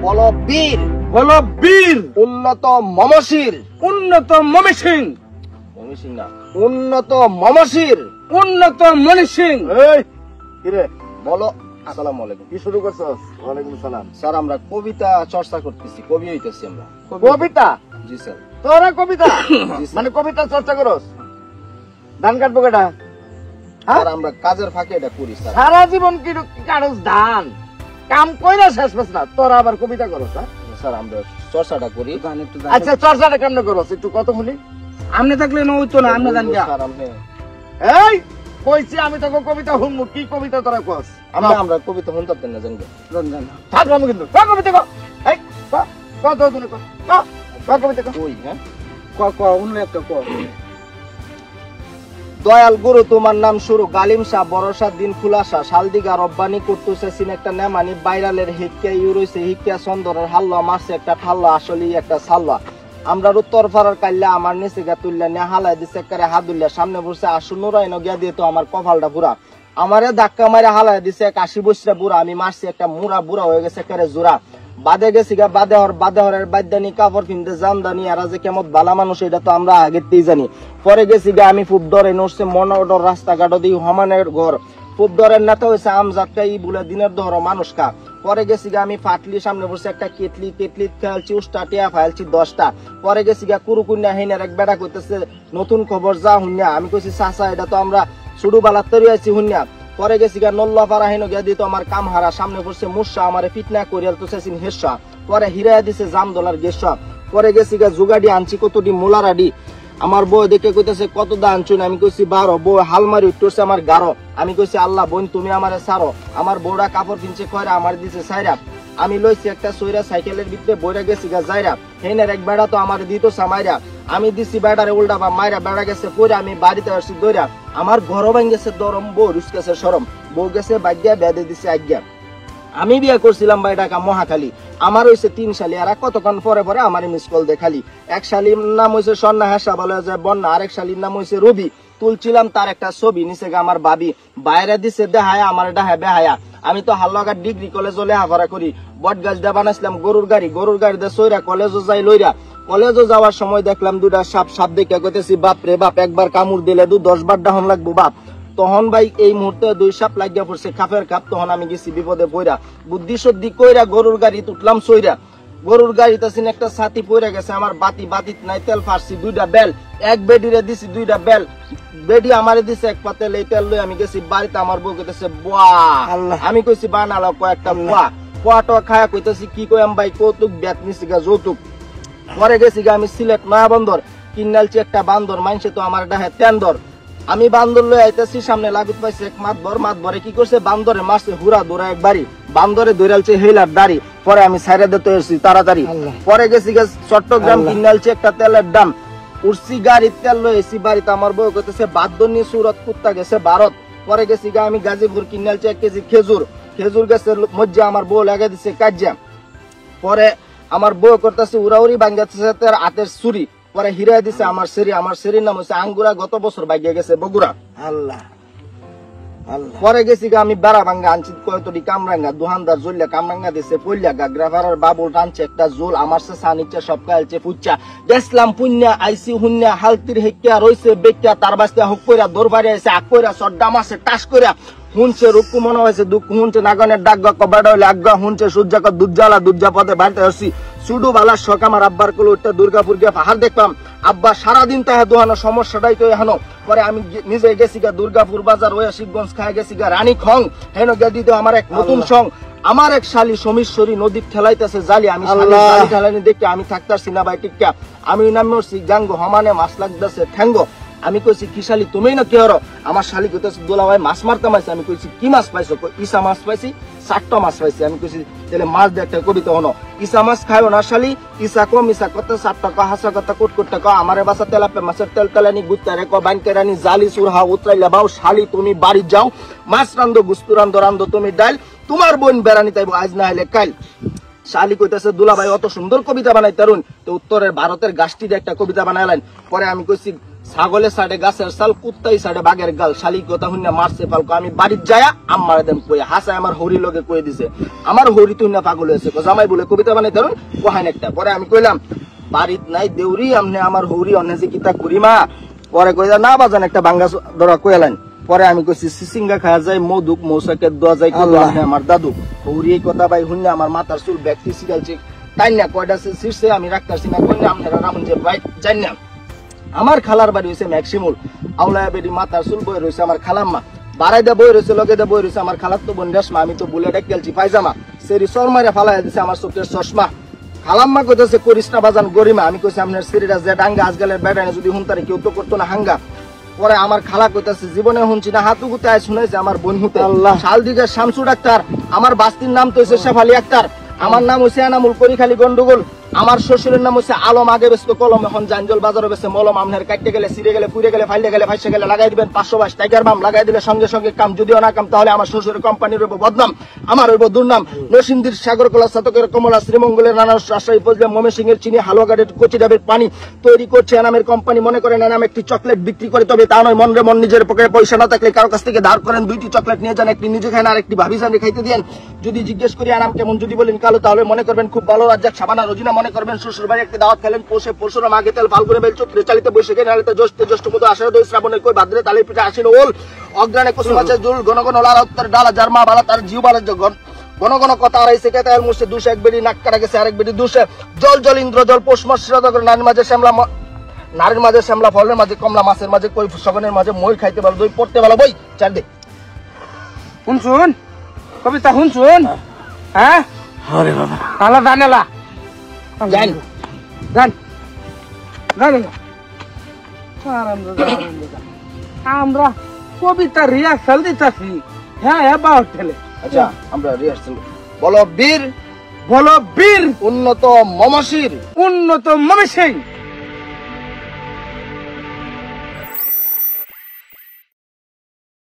বলো বীর, বলো বীর, উন্নত মমশির, উন্নত মমিসিং, মমিসিং না, উন্নত মমশির, উন্নত মনিসিং। এই কিরে বলো আসসালামু আলাইকুম। কি শুরু করছস? ওয়ালাইকুম সালাম। স্যার আমরা কবিতা চর্চা করতেছি, কবি হইতেছি আমরা। কবিতা? জি স্যার। তোরা কবিতা মানে কবিতা চর্চা করস? ধান কাটবো কেটা? আর আমরা কাজের ফাঁকে এটা করি স্যার। সারা জীবন কি কাটস ধান? কাম কইরা শেষ পাস না, তোরা আবার কবিতা করস? স্যার আমরা চর্চাটা করি। আচ্ছা চর্চাটা কেমনে করস একটু কত বলি? আমনে থাকলে না হইতো না, আমনে জানি স্যার আমনে। এই কইছি আমি তোকে কবিতা শুনবো, কি কবিতা তোরা কস? আমরা কবিতা শুনতাম না জানবো। থাকবো আমি কিন্তু কবিতা কো। এই কত তুমি কো কবিতা কো। ওই হ্যাঁ ক অন্য একটা ক। দয়াল গুরু তোমার নাম শুরু, গালিম শাহ বরসার দিন খুলাসা, শালদিগা রব্বানি করতেছে সিন একটা নেমানি, বাইরালের হিক্কা ইউরইছে হিক্কা চন্দরের হাল্লা, মারছে একটা ঠাল্লা, আসলেই একটা সাল্লা। আমরা উত্তর ফারার কাল্লা আমার নিচে গা তুললা নে হালাই দিছে করে হাদুল্লা, সামনে বসে আসু নুরাইন গিয়া দিয়ে তো আমার কপালটা পুরা, আমারে ধাক্কা মারে হালাই দিছে 81 বছরা বুড়া, আমি মারছি একটা মুড়া বুড়া হয়ে গেছে করে জোড়া, বাদে গেছি গা বাদেহরের বাদ্যানি কাপড় কিনতে জামদানি, আর যে কেমন বালা মানুষ এটা তো আমরা আগেতেই জানি। পরে গেছি গা আমি খুব ডরে নড়ছে মনোডর রাস্তাঘাট দিই হমানের ঘর, খুব ডরের নেতা হয়েছে আমজাদকা ই বলে দিনের ধর মানুষকা। পরে গেছি গা আমি ফাটলি সামনে বসে একটা কেটলি খেলছি উষ্টা টিয়া ফাইলছি 10টা। পরে গেছি গা কুরুকুন্যা হেনার এক বেড়া কইতেছে নতুন খবর যা হুন্যা, আমি কইছি চাচা এটা তো আমরা শুরু বালার তৈরি আছি হুন্যা। পরে গেছি গা নল্লা পাড়া হেন গিয়া দিত আমার কাম হারা, সামনে পড়ছে মুর্শা আমারে ফিটনা করিয়াল তো চেছিন হেসা, পরে হিরা দিছে জাম দলার গেসা। পরে গেছি গা জুগাডি আনছি কতটি মোলারাডি, আমার বউ দেখে কইতেছে কত দা আনছুন, আমি কইছি 12, বউ হালমারি উঠতেছে আমার গারো, আমি কইছি আল্লাহ বোন তুমি আমারে ছাড়ো, আমার বউরা কাপড় কিনছে কয়রা আমার দিছে সাইরা, আমি লইছি একটা সইরা সাইকেলের ভিতরে বইরা গেছি গা যাইরা, হেনের এক বেড়া তো আমার দিত সামাইরা, আমি দিছি বেড়ারে উল্টা বা মাইরা বেড়া গেছে পরে আমি বাড়িতে আসছি দইরা, আমার ঘর ভাঙ গেছে দরম, বউ রুস গেছে সরম, বউ গেছে বাগ্যা বেঁধে দিছে আজ্ঞা। আমি বিয়ে করছিলাম ভাই ঢাকা মহাখালী, আমার হয়েছে 3 শালি, আর কতক্ষণ পরে পরে আমার মিস কল দেখালি, এক শালির নাম হয়েছে স্বর্ণা হাসা বলে যে বন্যা, আরেক শালির নাম হয়েছে রবি, তুলছিলাম তার একটা ছবি নিচে গা আমার ভাবি, বাইরে দিছে দেহায়া আমার ডাহা বেহায়া, আমি তো হাল্লাঘাট ডিগ্রি কলেজও লেখাপড়া করি, বট গাছ দিয়ে বানাইছিলাম গরুর গাড়ি দিয়ে সইরা কলেজও যাই লইরা, কলেজও যাওয়ার সময় দেখলাম দুটা সাপ দেখে কইতেছি বাপ রে বাপ, একবার কামড় দিলে 10 বার ডাহন লাগবো বাপ। তখন ভাই এই মুহূর্তে 2 সাপ লাগিয়া পড়ছে খাপের কাপ, তখন আমি গেছি বিপদে পইরা, বুদ্ধি সদ্ধি কইরা গরুর গাড়ি উঠলাম সইরা, গরুর গাড়িতে সিন একটা ছাতি পইরা গেছে আমার বাতিত নাই তেল ফারছি 2টা বেল, এক বেডিরে দিছি 2টা বেল, বেডি আমারে দিছে এক পাতেল, এই তেল লই আমি গেছি বাড়িতে, আমার বউ কইতেছে বাহ, আমি কইছি বানালো কয়েকটা পোয়াটো খায়া কইতেছি কি কইম ভাই কৌতুক ব্যাত নিছি গা যৌতুক। পরে গেছি গা আমি সিলেট নয়া বন্দর, কিনালছি একটা বান্দর, মাইনছে তো আমার ডাহে তেন্দর, আমি বান্দর লই আইতেছি, সামনে লাগুত পাইছে এক মাতবরে কি করছে বান্দরে মারছে হুরা দৌড়া একবারই, বান্দরে দৌড়ালছে হেলার দাড়ি, পরে আমি সাইরা দিতে এসেছি তাড়াতাড়ি। পরে গেছি গা চট্টগ্রাম, কিনালছি একটা তেলের দাম, উঠছি গাড়ি তেল লই এসি বাড়িতে, আমার বউ কইতেছে বাদনি সুরত কুত্তা গেছে ভারত। পরে গেছি গা আমি গাজীপুর, কিনালছি 1 কেজি খেজুর গেছে মজ্জা, আমার বউ লাগা দিছে কাজ্জা। পরে আমার বউ করতেছে উড়াউড়ি ভাঙ্গাচ্ছে হাতের ছুরি, পরে হিরা দিছে আমার সেরির নাম হচ্ছে আঙ্গুরা, গত বছর ভাগ্যে গেছে বগুড়া। আল্লাহ পরে গেছি গা আমি বেড়া ভাঙ্গা আনছি কয়তটি কামরাঙ্গা, দোহানদার জল্লা কামরাঙ্গা দিছে পইলা, গাগ্রাফারার বাবুল টানছে একটা জোল, আমার সে সানিচ্ছে সব কালছে ফুচ্চা, গেছলাম পুণ্যা আইসি হুন্যা, হালতির হেক্কা রইছে বেক্কা, তার বাস্তে হক কইরা দৌড় বাড়ি আইছে আগ কইরা সড্ডা মাসে টাস কইরা, হুনছে রুকু মনে হয়েছে দুঃখ, হুনছে নাগনের ডাক বেড়া হইলে আজ্ঞা, হুনছে সূর্যাক দুর্জা পথে বাড়িতে আসছি, শুধু বালা শখ আমার আব্বার কোলে উঠতে দুর্গাপুর গিয়ে পাহাড় দেখলাম, আব্বা সারাদিন তাহা দোহানো সমস্যাটাই তো এহানো। পরে আমি নিজে গেছি গা দুর্গাপুর বাজার, ওয়া শিবগঞ্জ খায় গেছি গা রানী খং, হেন গিয়ে দিতে আমার এক নতুন সং, আমার এক শালি সমীশ্বরী নদীর ঠেলাইতেছে জালি, আমি শালি ঠেলানি দেখে আমি থাকতাছি না ভাই টিকা, আমি নাম মরছি গাঙ্গো হমানে মাছ লাগতেছে ঠ্যাঙ্গো, আমি কইছি কি শালি তুমি না কি হরো, আমার শালি কইতেছে দোলা ভাই মাছ মারতে মাইছে, আমি কইছি কি মাছ পাইছো, ইসা মাছ পাইছি 4টা মাছ পাইছি, আমি কইছি তাহলে মাছ দিয়ে একটা কবিতা হনো, ইসা মাছ খায়ও না শালি, ইসা কম ইসা কত 4 টাকা হাসা কথা কোট টাকা, আমারে বাসা তেলাপে মাছের তেল তেলানি গুত্তা রেখো বাইনকে রানি জালি সুরহা উতরাইলা বাউ, শালি তুমি বাড়ি যাও, মাছ রান্ধো গুস্তু রান্ধো তুমি ডাল, তোমার বোন বেড়ানি তাইব আজ না হলে কাল। শালি কইতেছে দুলা ভাই অত সুন্দর কবিতা বানাই তারুন, তো উত্তরের ভারতের গাছটি একটা কবিতা বানাইলেন। পরে আমি কইছি ছাগলের সাইডে গাছের সাল, কুত্তাই সাইডে বাঘের গাল, শালি কথা হুন্না মারছে পালকো। আমি বাড়ির যায়া আম্মারে দেন কই হাসায় আমার হরি লগে কই দিছে, আমার হরি তুই না পাগল হয়েছে, জামাই বলে কবিতা বানাই ধরুন কোহাইন একটা। পরে আমি কইলাম বাড়িত নাই দেউরি, আমনে আমার হরি অনেজি কিতা করি মা। পরে কইলা না বাজান একটা বাঙ্গা ধরা কইলাইন। পরে আমি কইছি সিসিঙ্গা খাওয়া যায়, মধুক মৌসাকে দোয়া যায় আমার দাদু। হরি এই কথা ভাই হুন্না আমার মাথার চুল ব্যক্তি শিখাইছে, তাই না কয়টা শীর্ষে আমি রাখতেছি না, কই না আপনারা রামন যে ভাই জানি না। আমার খালার বাড়ি হয়েছে ম্যাক্সিমুল, আউলায়া বেডি মাথার চুল বই রয়েছে আমার খালাম্মা, বারাই দা বই রয়েছে, লগে দা বই রয়েছে আমার খালার তো বোন রেশমা। আমি তো বুলেটে খেলছি পায়জামা, সেরি শর্মারে ফালাই দিছে আমার চোখের চশমা। খালাম্মা কইতেছে করিস না বাজান গরিমা। আমি কইছি আপনার সিরিরা যে ডাঙ্গা আজকালের বেড়ায় যদি হুনতারে কেউ তো করতো না হাঙ্গা। পরে আমার খালা কইতেছে জীবনে শুনছি না, হাতু গুতে আয় শুনেছে আমার বোন হুতে। আল্লাহ শাল দিকে শামসু ডাক্তার, আমার বাস্তির নাম তো হয়েছে শেফালি আক্তার, আমার নাম হয়েছে এনামুল করিখালি গন্ডগোল, আমার শ্বশুরের নাম হচ্ছে আলম, আগে বেসতো কলম, এখন জাঞ্জল বাজারে বেসে মলম। আপনার কাটতে গেলে সিরে গেলে পুড়ে গেলে ফাইলে গেলে ফাইসে গেলে লাগাই দিবেন 522 টাইগার বাম, লাগাই দিলে সঙ্গে সঙ্গে কাম, যদিও না কাম তাহলে আমার শ্বশুরের কোম্পানির হইব বদনাম, আমার হইব দুর্নাম। নরসিংদীর সাগর কলা সাতকের কমলা, শ্রীমঙ্গলের নানা রাজশাহী ফজলে ময়মনসিংহ এর চিনি, হালুয়াঘাটের কচি ডাবের পানি তৈরি করছে এনামের কোম্পানি। মনে করেন এনাম একটি চকলেট বিক্রি করে, তবে তা নয় মনরে মন, নিজের পকেটে পয়সা না থাকলে কারো কাছ থেকে ধার করেন, 2টি চকলেট নিয়ে যান, একটি নিজে খান আর একটি ভাবি জানে খাইতে দেন। যদি জিজ্ঞেস করি আনাম কেমন, যদি বলেন কালো, তাহলে মনে করবেন খুব ভালো। রাজ্জাক সাবানা রোজিনা মনে করবেন শ্বশুর বাড়ি একটি দাওয়াত খেলেন, পোষে পরশুরাম আগে তেল ফাল্গুনে বেল চৈত্রে চালিতে বৈশাখে নালিতে জ্যৈষ্ঠে জ্যৈষ্ঠ মতো আষাঢ় দই শ্রাবণে কই ভাদ্রে তালে পিঠা আশ্বিন ওল অগ্রাণে কুসুম আছে জুল ঘন ঘন লাল উত্তর ডালা যার মা বালা তার জিউ বালা জগন ঘন ঘন কথা আড়াইছে কেতা এর মুসে দুশে এক বেড়ি নাক কাটা গেছে আরেক বেড়ি দুশে জল জল ইন্দ্র জল পোষ মাস নারীর মাঝে শ্যামলা, নারীর মাঝে শ্যামলা, ফলের মাঝে কমলা, মাছের মাঝে কই, সগনের মাঝে মই, খাইতে ভালো দই, পড়তে ভালো বই। চারদিক শুনছুন কবিতা শুনছুন, হ্যাঁ আরে বাবা তালা জানেলা জান জান জান আমরা কবিতা রিহার্সাল দিতেছি, হ্যাঁ এবার ঠেলে। আচ্ছা আমরা রিহার্সাল বলো বীর, বলো বীর উন্নত মমশির, উন্নত মমি সিং,